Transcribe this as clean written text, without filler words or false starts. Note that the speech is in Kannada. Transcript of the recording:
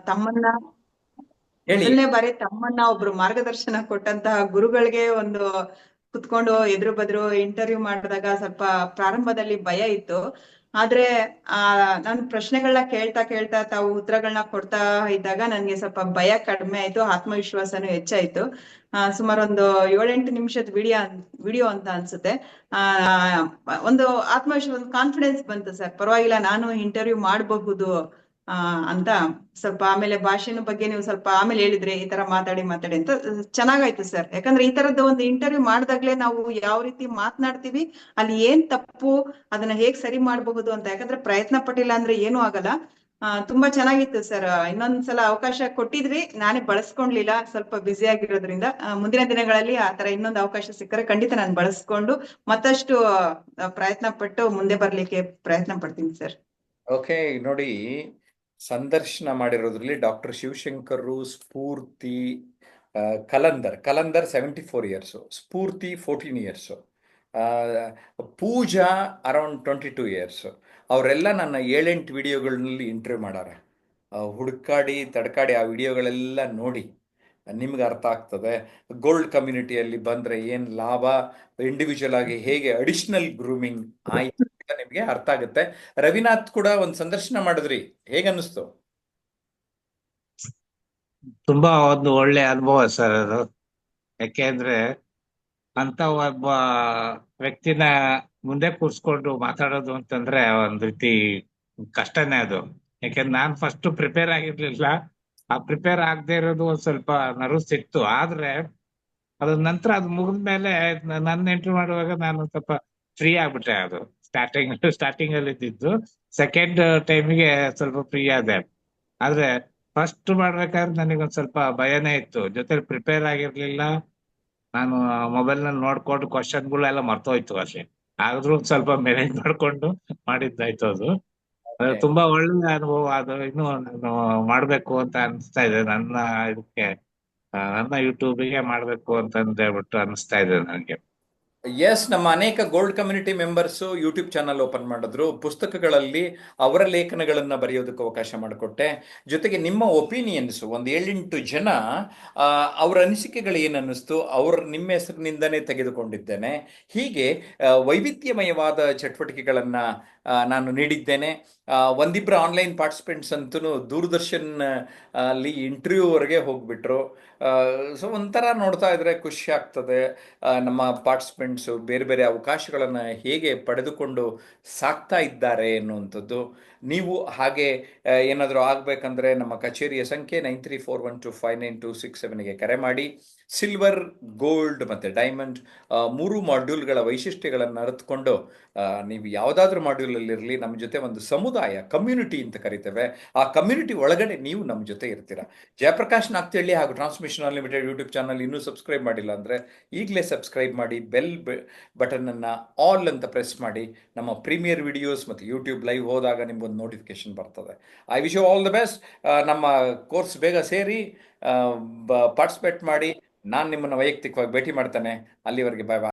ತಮ್ಮನ್ನ ಹೇಳಿ. ಮೊದಲನೇ ಬಾರಿ ತಮ್ಮನ್ನ ಒಬ್ರು ಮಾರ್ಗದರ್ಶನ ಕೊಟ್ಟಂತಹ ಗುರುಗಳಿಗೆ ಒಂದು ಕುತ್ಕೊಂಡು ಎದುರು ಬದ್ರು ಇಂಟರ್ವ್ಯೂ ಮಾಡಿದಾಗ ಸ್ವಲ್ಪ ಪ್ರಾರಂಭದಲ್ಲಿ ಭಯ ಇತ್ತು. ಆದ್ರೆ ನಾನು ಪ್ರಶ್ನೆಗಳನ್ನ ಕೇಳ್ತಾ ಕೇಳ್ತಾ ತಾವು ಉತ್ತರಗಳನ್ನ ಕೊಡ್ತಾ ಇದ್ದಾಗ ನನ್ಗೆ ಸ್ವಲ್ಪ ಭಯ ಕಡಿಮೆ ಆಯ್ತು, ಆತ್ಮವಿಶ್ವಾಸನೂ ಹೆಚ್ಚಾಯ್ತು. ಸುಮಾರು ಒಂದು 7-8 ನಿಮಿಷದ ವಿಡಿಯೋ ಅಂತ ಅನ್ಸುತ್ತೆ. ಆ ಒಂದು ಆತ್ಮವಿಶ್ವಾಸ, ಕಾನ್ಫಿಡೆನ್ಸ್ ಬಂತು ಸರ್. ಪರವಾಗಿಲ್ಲ, ನಾನು ಇಂಟರ್ವ್ಯೂ ಮಾಡಬಹುದು ಅಂತ. ಸ್ವಲ್ಪ ಆಮೇಲೆ ಭಾಷೆನ ಬಗ್ಗೆ ನೀವು ಸ್ವಲ್ಪ ಆಮೇಲೆ ಹೇಳಿದ್ರಿ, ಈ ತರ ಮಾತಾಡಿ ಮಾತಾಡಿ ಅಂತ. ಚೆನ್ನಾಗಾಯ್ತು ಸರ್. ಯಾಕಂದ್ರೆ ಈ ತರದ ಒಂದು ಇಂಟರ್ವ್ಯೂ ಮಾಡಿದಾಗ್ಲೇ ನಾವು ಯಾವ ರೀತಿ ಮಾತನಾಡ್ತೀವಿ, ಅಲ್ಲಿ ಏನ್ ತಪ್ಪು, ಅದನ್ನ ಹೇಗ್ ಸರಿ ಮಾಡಬಹುದು ಅಂತ. ಯಾಕಂದ್ರೆ ಪ್ರಯತ್ನ ಪಟ್ಟಿಲ್ಲ ಅಂದ್ರೆ ಏನೂ ಆಗಲ್ಲ. ತುಂಬಾ ಚೆನ್ನಾಗಿತ್ತು ಸರ್. ಇನ್ನೊಂದ್ಸಲ ಅವಕಾಶ ಕೊಟ್ಟಿದ್ರಿ, ನಾನೇ ಬಳಸ್ಕೊಂಡ್ಲಿಲ್ಲ, ಸ್ವಲ್ಪ ಬ್ಯುಸಿ ಆಗಿರೋದ್ರಿಂದ. ಮುಂದಿನ ದಿನಗಳಲ್ಲಿ ಆ ತರ ಇನ್ನೊಂದು ಅವಕಾಶ ಸಿಕ್ಕರೆ ಖಂಡಿತ ನಾನು ಬಳಸ್ಕೊಂಡು ಮತ್ತಷ್ಟು ಪ್ರಯತ್ನ ಪಟ್ಟು ಮುಂದೆ ಬರ್ಲಿಕ್ಕೆ ಪ್ರಯತ್ನ ಪಡ್ತೀನಿ ಸರ್. ಓಕೆ, ನೋಡಿ, ಸಂದರ್ಶನ ಮಾಡಿರೋದ್ರಲ್ಲಿ ಡಾಕ್ಟರ್ ಶಿವಶಂಕರ್ ಸ್ಫೂರ್ತಿ, ಕಲಂದರ್ 74 ಇಯರ್ಸು, ಸ್ಫೂರ್ತಿ 14 ಇಯರ್ಸು, ಪೂಜಾ ಅರೌಂಡ್ 22 ಇಯರ್ಸು. ಅವರೆಲ್ಲ ನನ್ನ 7-8 ವಿಡಿಯೋಗಳಲ್ಲಿ ಇಂಟರ್ವ್ಯೂ ಮಾಡಾರ. ಹುಡುಕಾಡಿ ತಡ್ಕಾಡಿ ಆ ವಿಡಿಯೋಗಳೆಲ್ಲ ನೋಡಿ ನಿಮ್ಗೆ ಅರ್ಥ ಆಗ್ತದೆ. ಗೋಲ್ಡ್ ಕಮ್ಯುನಿಟಿಯಲ್ಲಿ ಬಂದರೆ ಏನು ಲಾಭ, ಇಂಡಿವಿಜುವಲ್ ಆಗಿ ಹೇಗೆ ಅಡಿಷನಲ್ ಗ್ರೂಮಿಂಗ್ ಆಯ್ತು ಅಂತ ನಿಮಗೆ ಅರ್ಥ ಆಗುತ್ತೆ. ರವಿನಾಥ್ ಕೂಡ ಒಂದು ಸಂದರ್ಶನ ಮಾಡಿದ್ರಿ, ಹೇಗನ್ನಿಸ್ತು? ತುಂಬಾ ಒಂದು ಒಳ್ಳೆ ಅನುಭವ ಸರ್ ಅದು. ಯಾಕೆಂದ್ರೆ ಅಂತ ಒಬ್ಬ ವ್ಯಕ್ತಿನ ಮುಂದೆ ಕೂರ್ಸ್ಕೊಂಡು ಮಾತಾಡೋದು ಅಂತಂದ್ರೆ ಒಂದ್ ರೀತಿ ಕಷ್ಟನೇ ಅದು. ಯಾಕೆಂದ್ರೆ ನಾನ್ ಫಸ್ಟ್ ಪ್ರಿಪೇರ್ ಆಗಿರ್ಲಿಲ್ಲ. ಆ ಪ್ರಿಪೇರ್ ಆಗದೆ ಇರೋದು ಒಂದ್ ಸ್ವಲ್ಪ ನರ್ವಸ್ ಇತ್ತು. ಆದ್ರೆ ಅದ್ರ ನಂತರ ಅದು ಮುಗಿದ್ಮೇಲೆ ನನ್ನ ಎಂಟ್ರಿ ಮಾಡುವಾಗ ನಾನು ಸ್ವಲ್ಪ ಫ್ರೀ ಆಗ್ಬಿಟ್ಟೆ. ಅದು ಸ್ಟಾರ್ಟಿಂಗ್ ಅಲ್ಲಿ ಇದ್ದಿದ್ದು. ಸೆಕೆಂಡ್ ಟೈಮಿಗೆ ಸ್ವಲ್ಪ ಫ್ರೀ ಆದೆ. ಆದ್ರೆ ಫಸ್ಟ್ ಮಾಡ್ಬೇಕಾದ್ರೆ ನನಗೊಂದ್ ಸ್ವಲ್ಪ ಭಯನೇ ಇತ್ತು. ಜೊತೆಲಿ ಪ್ರಿಪೇರ್ ಆಗಿರ್ಲಿಲ್ಲ. ನಾನು ಮೊಬೈಲ್ ನಲ್ಲಿ ನೋಡ್ಕೊಂಡು ಕ್ವಶನ್ಗಳೆಲ್ಲ ಮರ್ತೋಯ್ತು ಅಷ್ಟೇ. ಆದ್ರೂ ಒಂದ್ ಸ್ವಲ್ಪ ಮ್ಯಾನೇಜ್ ಮಾಡ್ಕೊಂಡು ಮಾಡಿದ್ದಾಯ್ತು ಅದು. ತುಂಬಾ ಒಳ್ಳೆ ಅನುಭವ ಅದು. ಇನ್ನು ನಾನು ಮಾಡ್ಬೇಕು ಅಂತ ಅನಿಸ್ತಾ ಇದೆ. ನನ್ನ ಇದಕ್ಕೆ ನನ್ನ ಯೂಟ್ಯೂಬಿಗೆ ಮಾಡ್ಬೇಕು ಅಂತ ಹೇಳ್ಬಿಟ್ಟು ಅನಿಸ್ತಾ ಇದೆ ನನಗೆ. ಎಸ್, ನಮ್ಮ ಅನೇಕ gold community members YouTube channel open ಮಾಡಿದ್ರು. ಪುಸ್ತಕಗಳಲ್ಲಿ ಅವರ ಲೇಖನಗಳನ್ನು ಬರೆಯೋದಕ್ಕೆ ಅವಕಾಶ ಮಾಡಿಕೊಟ್ಟೆ. ಜೊತೆಗೆ ನಿಮ್ಮ ಒಪಿನಿಯನ್ಸು ಒಂದು 7-8 ಜನ ಅವರ ಅನಿಸಿಕೆಗಳು ಏನು ಅನ್ನಿಸ್ತು, ನಿಮ್ಮ ಹೆಸರಿನಿಂದನೇ ತೆಗೆದುಕೊಂಡಿದ್ದೇನೆ. ಹೀಗೆ ವೈವಿಧ್ಯಮಯವಾದ ಚಟುವಟಿಕೆಗಳನ್ನು ನಾನು ನೀಡಿದ್ದೇನೆ. ಒಂದಿಬ್ಬರು ಆನ್ಲೈನ್ ಪಾರ್ಟಿಸಿಪೆಂಟ್ಸ್ ಅಂತೂ ದೂರದರ್ಶನ್ ಅಲ್ಲಿ ಇಂಟರ್ವ್ಯೂವರೆಗೆ ಹೋಗ್ಬಿಟ್ರು. ಸೊ ಒಂಥರ ನೋಡ್ತಾ ಇದ್ರೆ ಖುಷಿ ಆಗ್ತದೆ. ನಮ್ಮ ಪಾರ್ಟಿಸಿಪೆಂಟ್ಸು ಬೇರೆ ಬೇರೆ ಅವಕಾಶಗಳನ್ನು ಹೇಗೆ ಪಡೆದುಕೊಂಡು ಸಾಕ್ತಾ ಇದ್ದಾರೆ ಎನ್ನುವಂಥದ್ದು. ನೀವು ಹಾಗೆ ಏನಾದರೂ ಆಗಬೇಕಂದ್ರೆ ನಮ್ಮ ಕಚೇರಿಯ ಸಂಖ್ಯೆ 9341259267ಗೆ ಕರೆ ಮಾಡಿ. ಸಿಲ್ವರ್, ಗೋಲ್ಡ್ ಮತ್ತು ಡೈಮಂಡ್ 3 ಮಾಡ್ಯೂಲ್ಗಳ ವೈಶಿಷ್ಟ್ಯಗಳನ್ನು ಅರಿತುಕೊಂಡು ನೀವು ಯಾವುದಾದ್ರೂ ಮಾಡ್ಯೂಲಲ್ಲಿರಲಿ, ನಮ್ಮ ಜೊತೆ ಒಂದು ಸಮುದಾಯ, ಕಮ್ಯುನಿಟಿ ಅಂತ ಕರಿತೇವೆ, ಆ ಕಮ್ಯುನಿಟಿ ಒಳಗಡೆ ನೀವು ನಮ್ಮ ಜೊತೆ ಇರ್ತೀರಾ. ಜಯಪ್ರಕಾಶ್ ನಾಗ್ತಿಹಳ್ಳಿ ಹಾಗೂ ಟ್ರಾನ್ಸ್ಮಿಷನ್ ಅನ್ಲಿಮಿಟೆಡ್ ಯೂಟ್ಯೂಬ್ ಚಾನಲ್ ಇನ್ನೂ ಸಬ್ಸ್ಕ್ರೈಬ್ ಮಾಡಿಲ್ಲ ಅಂದರೆ ಈಗಲೇ ಸಬ್ಸ್ಕ್ರೈಬ್ ಮಾಡಿ. ಬೆಲ್ ಬಟನನ್ನು ಆಲ್ ಅಂತ ಪ್ರೆಸ್ ಮಾಡಿ. ನಮ್ಮ ಪ್ರೀಮಿಯರ್ ವಿಡಿಯೋಸ್ ಮತ್ತು ಯೂಟ್ಯೂಬ್ ಲೈವ್ ಹೋದಾಗ ನಿಮ್ಗೊಂದು ನೋಟಿಫಿಕೇಶನ್ ಬರ್ತದೆ. I wish you all the best. ನಮ್ಮ ಕೋರ್ಸ್ ಬೇಗ ಸೇರಿ ಪಾರ್ಟಿಸಿಪೇಟ್ ಮಾಡಿ. ನಾನು ನಿಮ್ಮನ್ನು ವೈಯಕ್ತಿಕವಾಗಿ ಭೇಟಿ ಮಾಡ್ತೇನೆ. ಅಲ್ಲಿವರೆಗೆ ಬಾಯ್ ಬಾಯ್.